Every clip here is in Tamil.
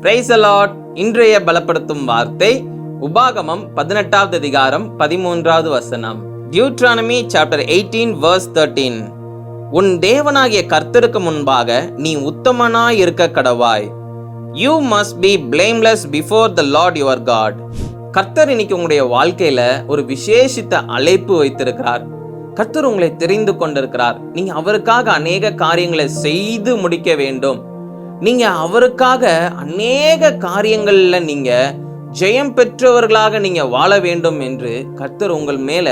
Praise the Lord. இன்றைய பலப்படுத்தும் வார்த்தை உபாகமம் 18வது அதிகாரம் 13வது வசனம். Deuteronomy chapter 18 verse 13. உன் தேவனாகிய கர்த்தருக்கு முன்பாக நீ உத்தமனாய் இருக்க கடவாய். You must be blameless before the Lord your God. கர்த்தர் இன்னைக்கு உங்களுடைய வாழ்க்கையில ஒரு விசேஷித்த அழைப்பு வைத்திருக்கிறார். கர்த்தர் உங்களை தெரிந்து கொண்டிருக்கிறார். நீங்க அவருக்காக அநேக காரியங்களை செய்து முடிக்க வேண்டும். நீங்க அவருக்காக அநேக காரியங்கள்ல நீங்க ஜெயம் பெற்றவர்களாக நீங்க வாழ வேண்டும் என்று கர்த்தர் உங்கள் மேல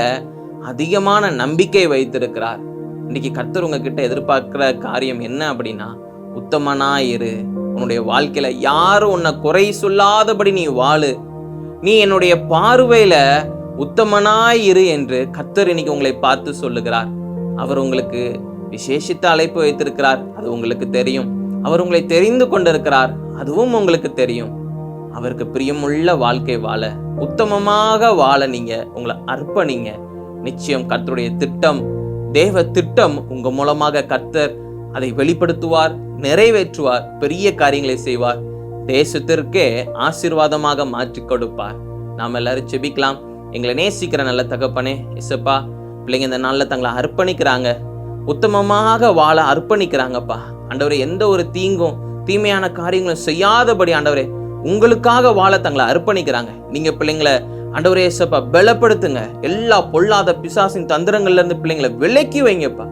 அதிகமான நம்பிக்கை வைத்திருக்கிறார். இன்னைக்கு கர்த்தர் உங்ககிட்ட எதிர்பார்க்கிற காரியம் என்ன அப்படின்னா, உத்தமனாயிரு. உன்னுடைய வாழ்க்கையில யாரும் உன்னை குறை சொல்லாதபடி நீ வாழு. நீ என்னுடைய பார்வையில உத்தமனாயிரு என்று கர்த்தர் இன்னைக்கு உங்களை பார்த்து சொல்லுகிறார். அவர் உங்களுக்கு விசேஷித்த அழைப்பு வைத்திருக்கிறார். அது உங்களுக்கு தெரியும். அவர் உங்களை தெரிந்து கொண்டிருக்கிறார். அதுவும் உங்களுக்கு தெரியும். அவருக்கு பிரியமுள்ள வாழ்க்கை வாழ, உத்தமமாக வாழ நீங்க உங்களை அர்ப்பணிங்க. நிச்சயம் கர்த்தருடைய திட்டம், தேவ திட்டம் உங்க மூலமாக கர்த்தர் அதை வெளிப்படுத்துவார், நிறைவேற்றுவார், பெரிய காரியங்களை செய்வார், தேசத்திற்கே ஆசீர்வாதமாக மாற்றி கொடுப்பார். நாம் எல்லாரும் செபிக்கலாம். எங்களை நேசிக்கிற நல்ல தகப்பனே, இசப்பா, பிள்ளைங்க இந்த நாளில் தங்களை அர்ப்பணிக்கிறாங்க, உத்தமமாக வாழ அர்ப்பணிக்கிறாங்கப்பா. ஆண்டவரே, எந்த ஒரு தீங்கும் தீமையான காரியங்களும் செய்யாதபடி ஆண்டவரே உங்களுக்காக வாழ தங்களை அர்ப்பணிக்கிறாங்க. நீங்க பிள்ளைங்களை ஆண்டவரே இசப்பா பலப்படுத்துங்க. எல்லா பொல்லாத பிசாசின் தந்திரங்கள்ல இருந்து பிள்ளைங்களை விலக்கி வைங்கப்பா.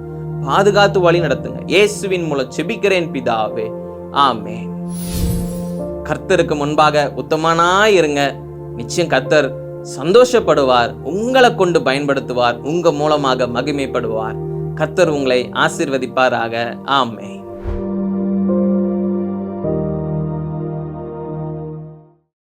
பாதுகாத்து வழி நடத்துங்க. இயேசுவின் மூலம் செபிக்கிறேன் பிதாவே, ஆமென். கர்த்தருக்கு முன்பாக உத்தமனாய் இருங்க. நிச்சயம் கர்த்தர் சந்தோஷப்படுவார், உங்களை கொண்டு பயன்படுத்துவார், உங்க மூலமாக மகிமைப்படுவார். கர்த்தர் உங்களை ஆசீர்வதிப்பாராக. ஆமென்.